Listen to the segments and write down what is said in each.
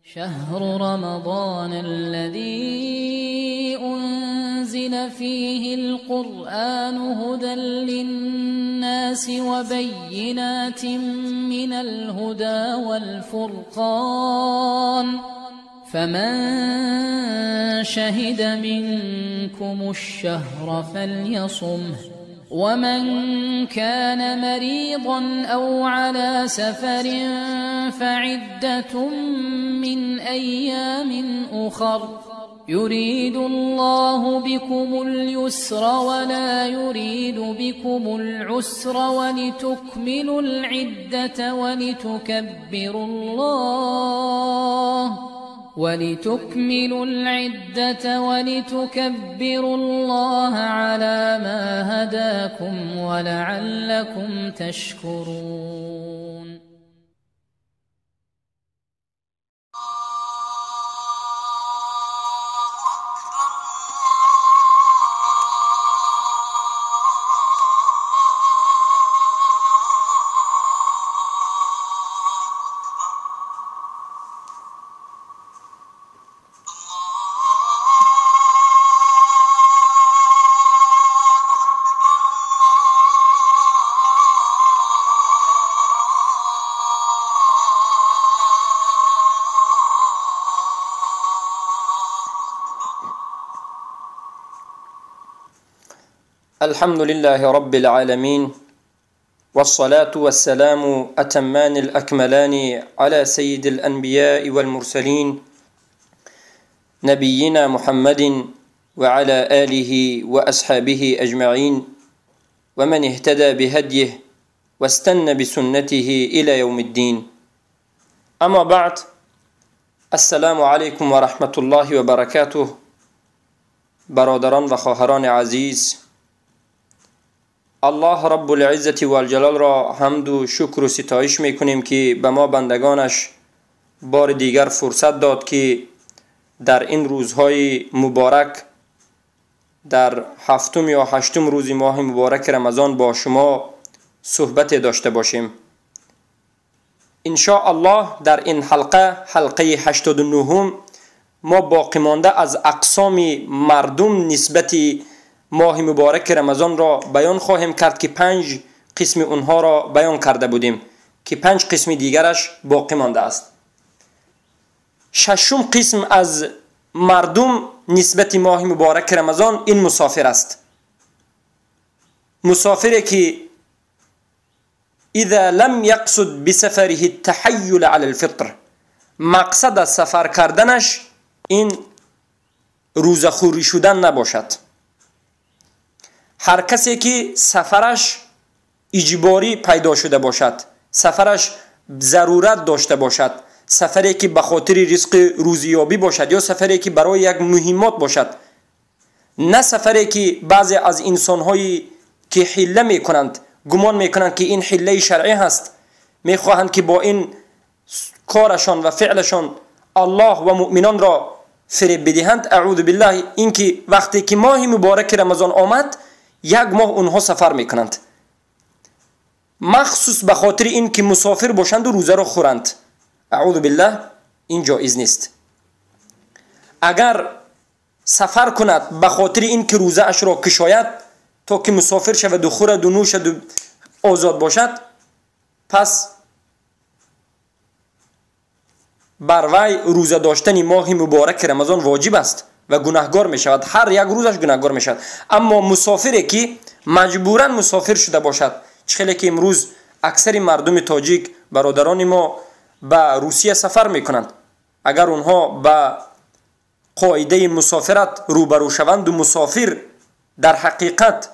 شهر رمضان الذي أنزل فيه القرآن هدى للناس وبينات من الهدى والفرقان فمن شهد منكم الشهر فليصمه ومن كان مريضا أو على سفر فعدة من أيام أخر يريد الله بكم اليسر ولا يريد بكم العسر ولتكملوا العدة ولتكبروا الله على ما هداكم ولعلكم تشكرون. الحمد لله رب العالمين والصلاة والسلام أتمان الأكملان على سيد الأنبياء والمرسلين نبينا محمد وعلى آله وأصحابه أجمعين ومن اهتدى بهديه واستنى بسنته إلى يوم الدين. أما بعد، السلام عليكم ورحمة الله وبركاته. برادران و خواهران عزیز، الله رب العزت و الجلال را حمد و شکر و ستایش میکنیم که به ما بندگانش بار دیگر فرصت داد که در این روزهای مبارک، در هفتم یا هشتم روز ماه مبارک رمضان با شما صحبت داشته باشیم. ان شاء الله در این حلقه 89 ما باقی مانده از اقسام مردم نسبت ماه مبارک رمضان را بیان خواهیم کرد که 5 قسم اونها را بیان کرده بودیم که 5 قسم دیگرش باقی مانده است. 6م قسم از مردم نسبت ماه مبارک رمضان این مسافر است. مسافری که اذا لم يقصد بسفره التحيل على الفطر، مقصد از سفر کردنش این روزخوری شدن نباشد. هر کسی که سفرش اجباری پیدا شده باشد، سفرش ضرورت داشته باشد، سفری که به خاطر رزق روزیابی باشد یا سفری که برای یک مهمات باشد، نه سفری که بعضی از انسان‌هایی که حیله میکنند گمان میکنند که این حیله شرعی هست، میخواهند که با این کارشان و فعلشان الله و مؤمنان را فریب بدهند. اعوذ بالله. این که وقتی که ماه مبارک رمضان آمد 1 ماه اونها سفر میکنند، مخصوص به خاطر این که مسافر باشند و روزه را خورند. اعوذ بالله، این جایز نیست. اگر سفر کند به خاطر این که روزه اش را کشاید تا که مسافر شود و خورد و نوشد و آزاد باشد، پس بر وی روزه داشتن ماه مبارک رمضان واجب است و گناهگار می شود. هر یک روزش گناهگار می شود. اما مسافری که مجبوراً مسافر شده باشد، چخیلی که امروز اکثر مردم تاجیک برادران ما به روسیه سفر می کنند، اگر اونها به قاعده مسافرت روبرو شوند و مسافر در حقیقت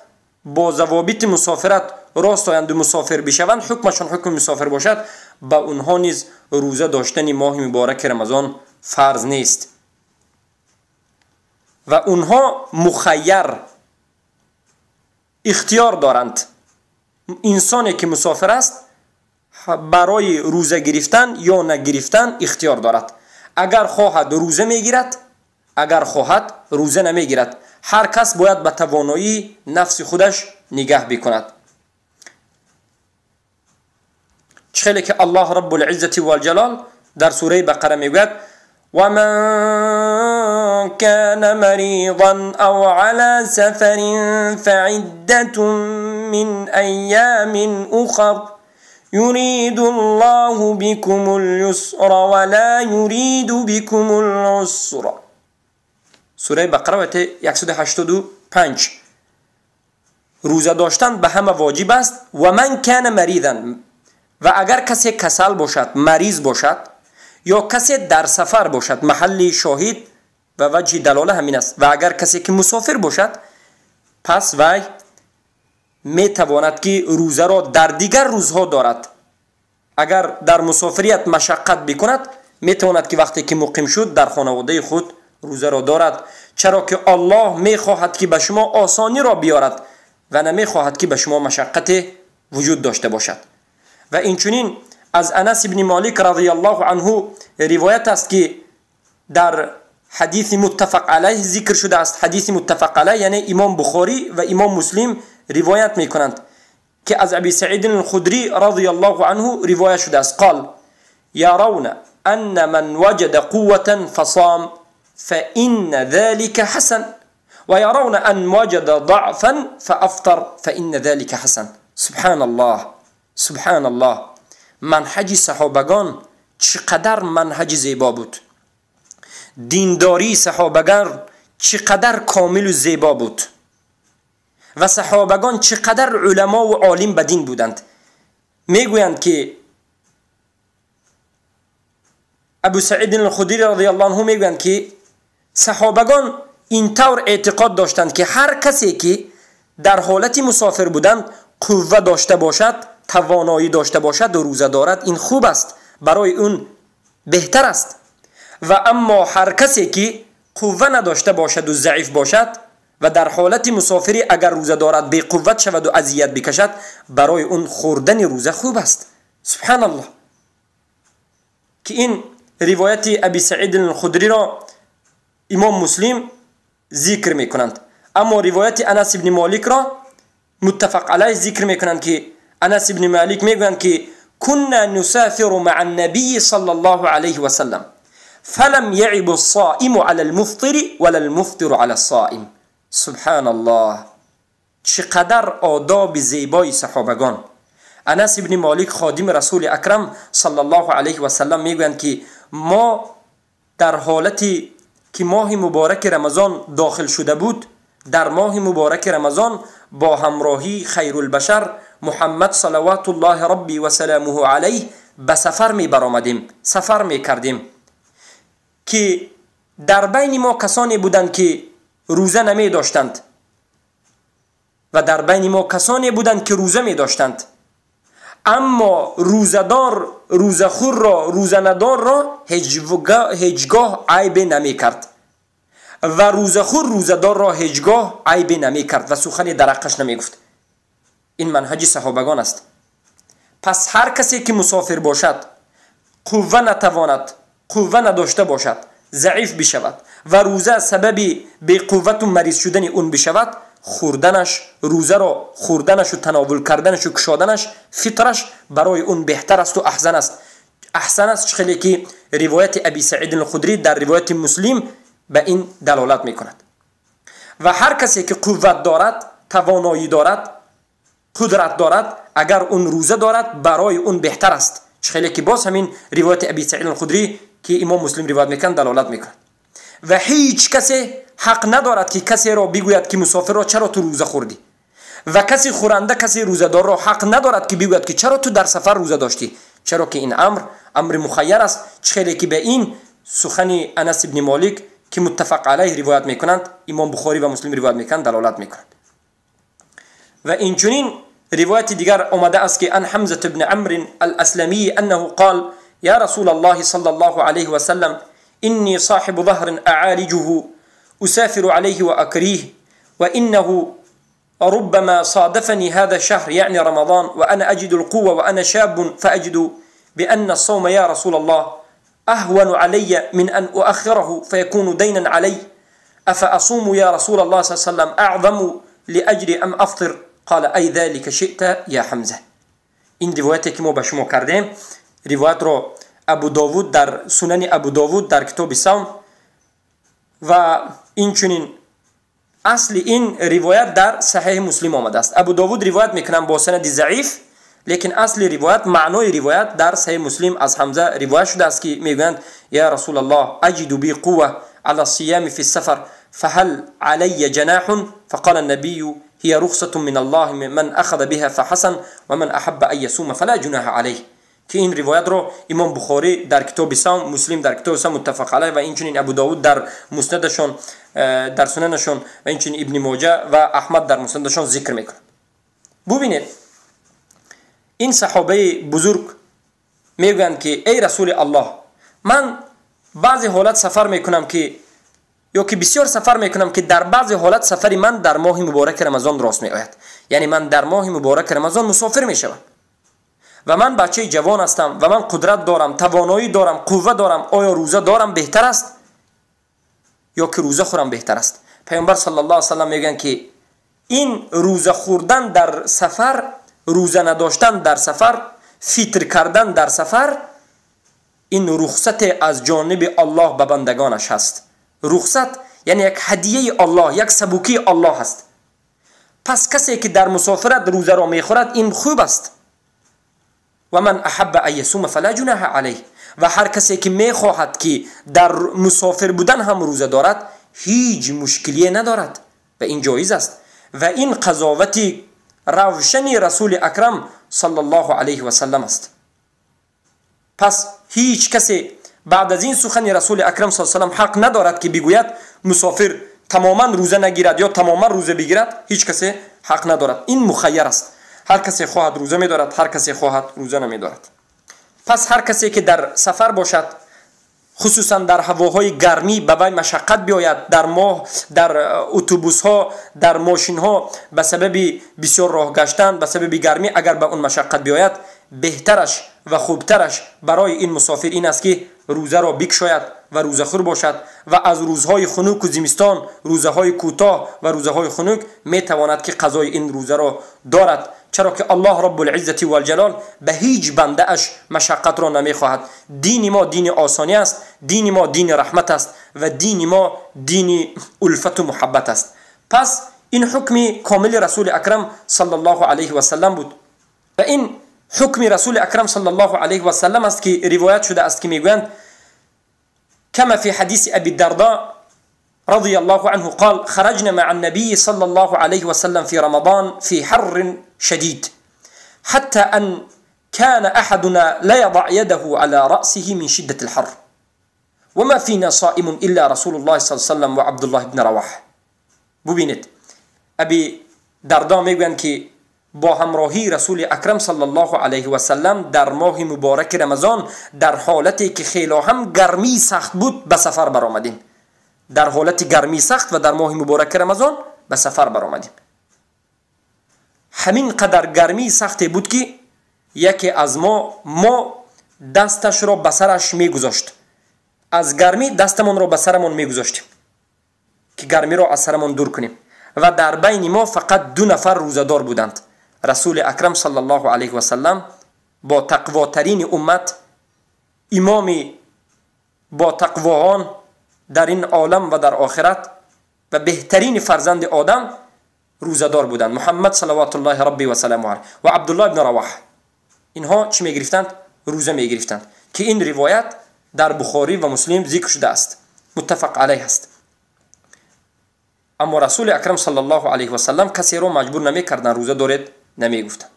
با ضوابط مسافرت راست آیند و مسافر بشوند، حکمشان حکم مسافر باشد، به اونها نیز روزه داشتن ماه مبارک رمضان فرض نیست و اونها مخیر اختیار دارند. انسانی که مسافر است برای روزه گرفتن یا نگرفتن اختیار دارد. اگر خواهد روزه میگیرد، اگر خواهد روزه نمیگیرد. هر کس باید به توانایی نفس خودش نگاه بکند. چخیلی که الله رب العزت و الجلال در سوره بقره میگوید ومن كان مريضا أو على سفر فعدة من أيام أخر يريد الله بكم اليسر ولا يريد بكم العسر. سوره بقره آیه 185. روزه داشتن به همه واجب است. و من کان مریضا، و اگر کسی کسل باشد، مریض باشد، یا کسی در سفر باشد، محل شاهد و وجه دلاله همین است. و اگر کسی که مسافر باشد، پس وی می تواند که روزه را در دیگر روزها دارد. اگر در مسافریت مشقت بکند، می تواند که وقتی که مقیم شد در خانواده خود روزه را دارد، چرا که الله می خواهد که به شما آسانی را بیارد و نمی خواهد که به شما مشقت وجود داشته باشد. و اینچنین از انس بن مالک رضی الله عنه روایت است که در حدیث متفق علیه ذکر شده است. حدیث متفق علیه یعنی امام بخاری و امام مسلم روایت می کنند که از ابی سعید الخدری رضی الله عنه روایت شده است. قال یرون ان من وجد قوة فصام فإن ذلك حسن ويرون أن وجد ضعفا فأفطر فإن ذلك حسن. سبحان الله، سبحان الله. منهج صحابگان چقدر منهج زیبا بود. دینداری صحابگان چقدر کامل و زیبا بود. و صحابگان چقدر علما و عالم به دین بودند. میگویند که ابو سعید الخدری رضی الله عنه میگویند که صحابگان اینطور اعتقاد داشتند که هر کسی که در حالت مسافر بودند قوه داشته باشد، توانایی داشته باشد و روزه دارد، این خوب است، برای اون بهتر است. و اما هر کسی که قوه نداشته باشد و ضعیف باشد و در حالت مسافری اگر روزه دارد بی قوت شود و اذیت بکشد، برای اون خوردن روزه خوب است. سبحان الله. که این روایت ابی سعید الخدری را امام مسلم ذکر میکنند. اما روایت انس بن مالک را متفق علیه ذکر میکنند که انس بن مالک میگویند که كنا نسافر مع النبي صلى الله عليه وسلم فلم يعب الصائم على المفطر ولا المفطر على الصائم. سبحان الله. چقدر آداب زیبای صحابگان. انس بن مالک خادم رسول اکرم صلی الله علیه و سلم میگویند که ما در حالتی که ماه مبارک رمضان داخل شده بود، در ماه مبارک رمضان با همراهی خیر البشر محمد صلوات الله ربی و سلامه علیه به سفر می برآمدیم، سفر می کردیم که در بین ما کسانی بودند که روزه نمی داشتند و در بین ما کسانی بودند که روزه می داشتند، اما روزدار روزخور را، روزندار را هیچگاه عیب نمی کرد و روزخور روزدار را هیچگاه عیب نمی کرد و سخنی در حقش نمی گفت. این منهج صحابگان است. پس هر کسی که مسافر باشد، قوه نتواند، قوه نداشته باشد، ضعیف بشود و روزه سبب بی قوت و مریض شدن اون بشود، خوردنش، روزه را خوردنش و تناول کردنش و کشادنش، فطرش برای اون بهتر است و احسن است. احسن است چخیلی که روایت ابی سعید الخدری در روایت مسلم به این دلالت میکند. و هر کسی که قوت دارد، توانایی دارد، قدرت دارد، اگر اون روزه دارد برای اون بهتر است. چخیلی که باز همین روایت ابی سعید الخدری که امام مسلم روایت میکند دلالت میکند. و هیچ کسی حق ندارد که کسی را بگوید که مسافر را چرا تو روزه خوردی، و کسی خورنده، کسی روزه دار را حق ندارد که بگوید که چرا تو در سفر روزه داشتی، چرا که این امر مخیر است. چخیلی که به این سخن انس بن مالک که متفق علیه روایت میکنند، امام بخاری و مسلم روایت میکنند، دلالت میکنند. و اینچنین روایت دیگر آمده است که ان حمزه بن عمرو الاسلمی انه قال یا رسول الله صلی الله علیه و سلم إني صاحب ظهر أعالجه أسافر عليه وأكريه وإنه ربما صادفني هذا الشهر يعني رمضان وأنا أجد القوة وأنا شاب فأجد بأن الصوم يا رسول الله أهون علي من أن أؤخره فيكون دينا علي أفأصوم يا رسول الله صلى الله عليه وسلم أعظم لأجر أم أفطر قال أي ذلك شئت يا حمزة. این روایتی که ما به شما کردیم روایت رو ابو داوود در سنن ابو داوود در کتاب صوم و اینچنین اصل این روایت در صحیح مسلم آمده است. ابو داوود روایت میکنن با سند ضعیف، لیکن اصل روایت، معنای روایت در صحیح مسلم از حمزه روایت شده است که میگویند یا رسول الله اجد بی قوه على الصيام في السفر فهل علي جناح؟ فقال النبي هي رخصة من الله من اخذ بها فحسن ومن احب ان يصوم فلا جناح عليه. که این روایت رو امام بخاری در کتاب صوم، مسلم در کتاب صوم متفق علیه و اینچنین ابو داود در مسندشون در سننشون و اینچنین ابن ماجه و احمد در مسندشون ذکر میکنه. ببینید این صحابه بزرگ میگویند که ای رسول الله من بعضی حالت سفر میکنم که یا که بسیار سفر میکنم که در بعضی حالت سفری من در ماه مبارک رمضان راست میآید. یعنی من در ماه مبارک رمضان مسافر میشوم و من بچه جوان هستم و من قدرت دارم، توانایی دارم، قوه دارم. آیا روزه دارم بهتر است یا که روزه خورم بهتر است؟ پیامبر صلی الله علیه و سلم میگن که این روزه خوردن در سفر، روزه نداشتن در سفر، فطر کردن در سفر، این رخصت از جانب الله به بندگانش هست. رخصت یعنی یک هدیه الله، یک سبوکی الله هست. پس کسی که در مسافرت روزه را میخورد این خوب است. و من احب ان یصوم فلا جناح علیه. و هر کسی که میخواهد که در مسافر بودن هم روزه دارد هیچ مشکلی ندارد و این جایز است. و این قضاوت روشن رسول اکرم صلی الله علیه و سلم است. پس هیچ کسی بعد از این سخن رسول اکرم صلی الله علیه و سلم حق ندارد که بگوید مسافر تماما روزه نگیرد یا تماما روزه بگیرد. هیچ کسی حق ندارد. این مخیر است. هر کسی خواهد روزه می‌دارد، هر کسی خواهد روزه نمی‌دارد. پس هر کسی که در سفر باشد، خصوصا در هواهای گرمی به وی مشقت بیاید، در ماه، در اتوبوس ها، در ماشین ها به سبب بسیار راه گشتن، به سبب گرمی اگر به اون مشقت بیاید، بهترش و خوبترش برای این مسافر این است که روزه را بکشاید و روزه خور باشد و از روزهای خنک و زمستان، روزهای کوتاه و روزهای خنک میتواند که قضای این روزه را دارد. چرا که الله رب العزت و الجلال به هیچ بنده اش مشقت را نمیخواهد. دین ما دین آسانی است، دین ما دین رحمت است و دین ما دین الفت و محبت است. پس این حکم کامل رسول اکرم صلی الله علیه و سلم بود و این حکم رسول اکرم صلی الله علیه و سلم است که روایت شده است که میگویند كما في حديث أبي الدرداء رضي الله عنه قال خرجنا مع النبي صلى الله عليه وسلم في رمضان في حر شديد حتى أن كان أحدنا لا يضع يده على رأسه من شدة الحر وما فينا صائم إلا رسول الله صلى الله عليه وسلم وعبد الله بن رواحه. ببینید ابی دردا میگویند که با همراهی رسول اکرم صلی الله علیه و سلم در ماه مبارک رمضان در حالتی که خیلی هم گرمی سخت بود به سفر برآمدیم. در حالت گرمی سخت و در ماه مبارک رمضان به سفر برآمدیم. همین قدر گرمی سختی بود که یکی از ما دستش را به سرش میگذاشت. از گرمی دستمون را به سرمون میگذاشتیم که گرمی را از سرمون دور کنیم و در بین ما فقط 2 نفر روزدار بودند. رسول اکرم صلی الله علیه و سلم با تقواترین امت، امام با تقواهان در این عالم و در آخرت و بهترین فرزند آدم روزدار بودند. محمد صلوات الله ربی و سلامه علیه و عبدالله ابن رواحه. اینها چی میگرفتند؟ روزه میگرفتند که این روایت در بخاری و مسلم ذکر شده است، متفق علیه است. اما رسول اکرم صلی الله علیه و سلم کسی را مجبور نمیکردند روزه دارید، نمیگفتند.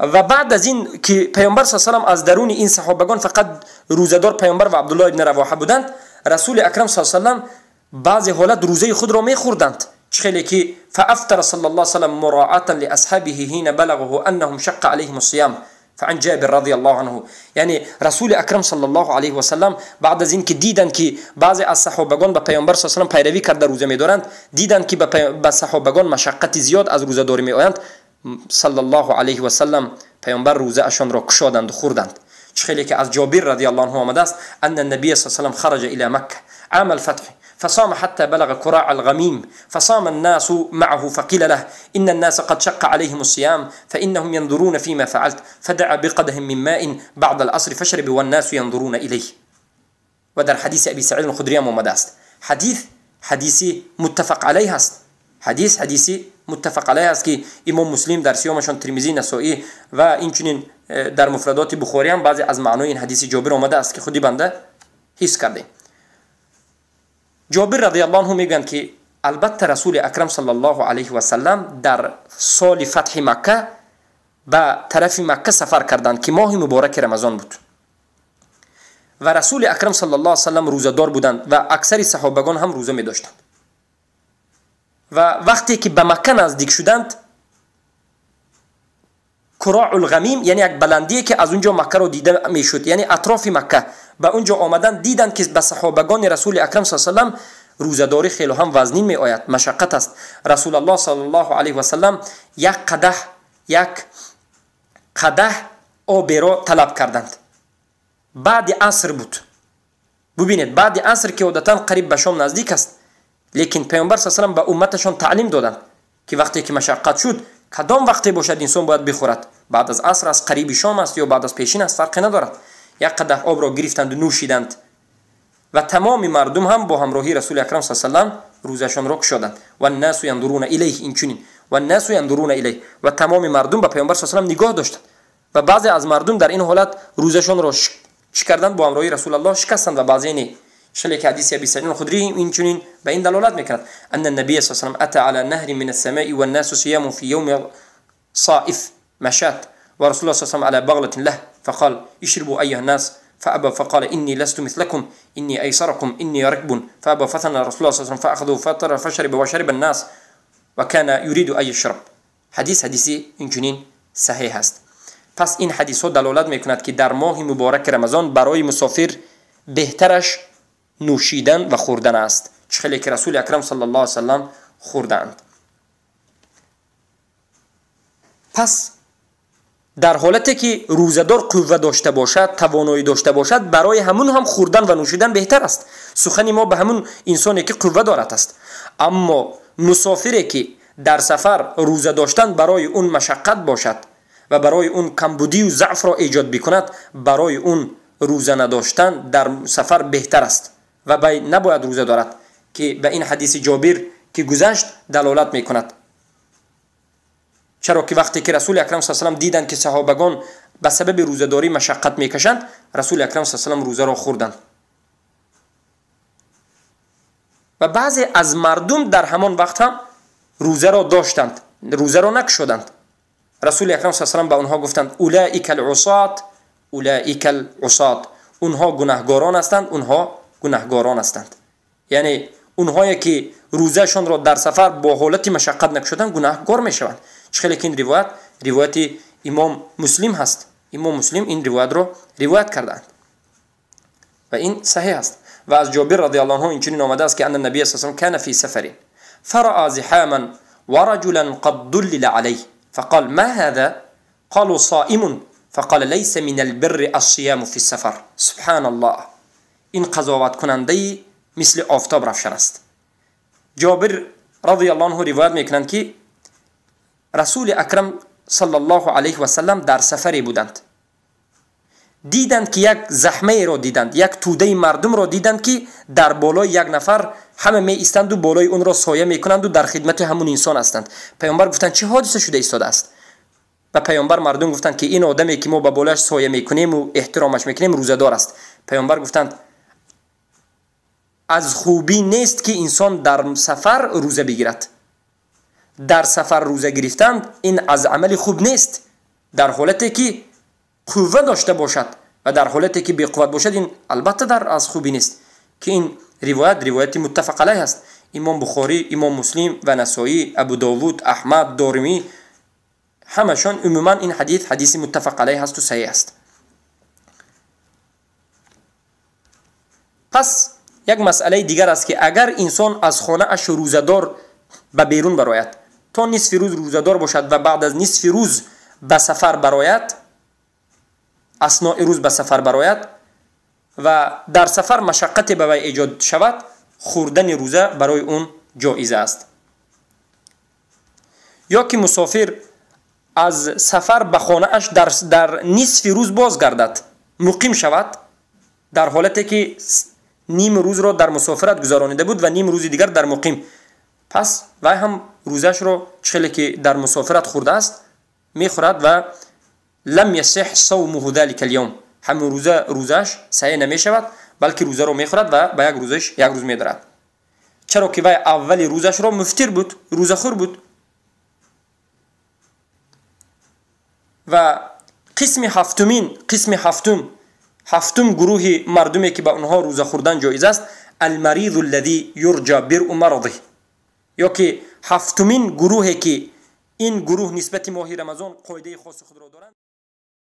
و بعد از این که پیامبر صلی الله علیه و سلم از درون این صحابگان فقط روزدار پیامبر و عبدالله ابن رواحه بودند، رسول اکرم صلی الله علیه و سلم بعضی حالت روزه خود را میخوردند. خیلی که فافطر صلی الله علیه و سلم مراعاتا لاصحابه حين بلغه انهم شق عليهم الصيام فعن جابر رضی الله عنه. یعنی رسول اکرم صلی الله علیه و سلم بعد از این که دیدند که بعضی از صحابگان به پیامبر صلی الله علیه و سلم پیروی کرده روزه می‌دارند، دیدند که به صحابگان مشقت زیاد از روزه داری می‌آیند، صلی الله علیه و سلم پیامبر روزه اشان را کشادند و خوردند. خیلی که از جابر رضی الله عنه آمده است ان النبی صلی الله علیه و سلم خرج الى مکه عام الفتح فصام حتى بلغ كراع الغميم فصام الناس معه فقيل له إن الناس قد شق عليهم الصيام فإنهم ينظرون فيما فعلت فدعا بقدح من ماء بعد العصر فشرب والناس ينظرون إليه. و در حدیث ابی سعید الخدری هم آمده است. حدیثی متفق علیه است. حدیثی متفق علیه است که امام مسلم در سیامشان، ترمذی، نسائی و اینچنین در مفردات بخاری هم بعضی از معنای این حدیث جابر آمده است که خودی بنده حس کرده. جابر رضی الله عنه میگن که البته رسول اکرم صلی الله علیه و سلم در سال فتح مکه به طرف مکه سفر کردند که ماه مبارک رمضان بود و رسول اکرم صلی الله علیه و سلم روزه‌دار بودند و اکثر صحابگان هم روزه می داشتند. و وقتی که به مکه نزدیک شدند، کراع الغمیم یعنی یک بلندی که از اونجا مکه رو دیده میشد، یعنی اطراف مکه، به اونجا آمدن دیدند که به صحابگان رسول اکرم صلی الله علیه و سلم روزه‌داری خیلی هم وزنین می آید، مشقت است. رسول الله صلی الله علیه و سلم یک قدح آب را طلب کردند. بعد عصر بود. ببینید بعد عصر که عادتا قریب به شام نزدیک است، لیکن پیامبر صلی الله علیه و سلم به امتشان تعلیم دادند که وقتی که مشقت شد کدام وقتی باشد انسان باید بخورد، بعد از عصر است، قریب شام است یا بعد از پیشین است، فرقی ندارد. یک قدح آب را گرفتند و نوشیدند و تمام مردم هم با همراهی رسول اکرم صلی الله علیه و سلم روزشان را گشودند. و الناس ينظرون الیه، اینچنین و الناس ينظرون الیه، و تمام مردم به پیامبر صلی الله علیه و سلم نگاه داشتند و بعضی از مردم در این حالت روزشان را چی کردند؟ با همراهی رسول الله شکستند و بعضی نه. شلیک حدیث ابی سعید الخدری اینچنین به این دلالت میکند ان النبی صلی الله علیه و سلم اتى على نهر من السماء والناس صيام في يوم صائف مشات ورسول الله صلی الله علیه و سلم على بغلة له فقال اشربوا ايها الناس فابى فقال اني لست مثلكم اني ايسركم اني ركب فابى فثنى رسول الله صلی الله علیه و سلم فاخذوا فطر فشرب وشرب الناس وكان يريد ان يشرب. حدیثی اینچنین صحیح است. پس این حدیث ها دلالت میکند که در ماه مبارک رمضان برای مسافر بهترش نوشیدن و خوردن است، چخیلی که رسول اکرم صلی الله علیه و سلم خوردند. پس در حالتی که روزه‌دار قوه داشته باشد، توانایی داشته باشد، برای همون هم خوردن و نوشیدن بهتر است. سخن ما به همون انسانی که قوه دارد است. اما مسافری که در سفر روزه داشتن برای اون مشقت باشد و برای اون کمبودی و ضعف را ایجاد بکند، برای اون روزه نداشتن در سفر بهتر است و نباید روزه دارد، که به این حدیث جابر که گذشت دلالت میکند. چرا که وقتی که رسول اکرم صلی الله علیه و سلم دیدند که صحابگان به سبب روزه داری مشقت میکشند، رسول اکرم صلی الله علیه و سلم روزه را خوردند. و بعضی از مردم در همان وقت هم روزه را داشتند، روزه را نکشودند. رسول اکرم صلی الله علیه و سلم به آنها گفتند اولئک العصات، اونها گناهگاران هستند، اونها گناهگاران هستند. یعنی اونهایی که روزهشان را در سفر با حالت مشقت نکشودند گناهگار میشوند. چخیلی که این روایت امام مسلم هست. امام مسلم این روایت را روایت کردند و این صحیح است. و از جابر رضی الله عنه اینچنین آمده است که ان النبی صلی الله علیه و سلم کان فی سفر فرأى زحاما ورجلا قد دلل عليه فقال ما هذا؟ قالوا صائم فقال ليس من البر الصيام في السفر. سبحان الله، این قضاوت کننده مثل آفتاب روشن است. جابر رضی الله عنه روایت میکنند که رسول اکرم صلی الله علیه و سلم در سفری بودند، دیدند که یک زحمه را دیدند، یک توده مردم را دیدند که در بالای یک نفر همه می ایستند و بالای اون را سایه میکنند و در خدمت همون انسان هستند. پیامبر گفتند چه حادثه شده ایستاده است؟ و پیامبر مردم گفتند که این آدمی که ما به بالایش سایه میکنیم و احترامش میکنیم روزه دار است. پیامبر گفتند از خوبی نیست که انسان در سفر روزه بگیرد. در سفر روزه گرفتن این از عمل خوب نیست. در حالتی که قوه داشته باشد و در حالتی که بی قوت باشد این البته در از خوبی نیست. که این روایت متفق علیه است. امام بخاری، امام مسلم و نسائی، ابو داوود، احمد، دارمی، همشان عموما این حدیث متفق علیه است و صحیح است. پس یک مسئله دیگر است که اگر انسان از خانه اش روزه‌دار به بیرون براید تا نصف روز روزه‌دار باشد و بعد از نصف روز به سفر براید، اثناء روز به سفر براید و در سفر مشقت به وی ایجاد شود، خوردن روزه برای اون جایز است. یا که مسافر از سفر به خانه اش در نصف روز بازگردد، مقیم شود، در حالتی که نیم روز را در مسافرت گذرانیده بود و نیم روز دیگر در مقیم، پس وای هم روزش را چخیلی که در مسافرت خورده است میخورد و لم یصح صومه ذلك اليوم، همون روزش صحیح نمی شود، بلکه روزه را میخورد و به یک روز میدارد. چرا که وای اول روزش را مفطر بود، روزه خور بود. و قسم هفتم گروه مردمی که به اونها روزه خوردن جایز است، المریض الذي یرجى برء مرضه، یا که هفتمین گروهی که این گروه نسبت ماه رمضان قاعده خاص خود را دارند.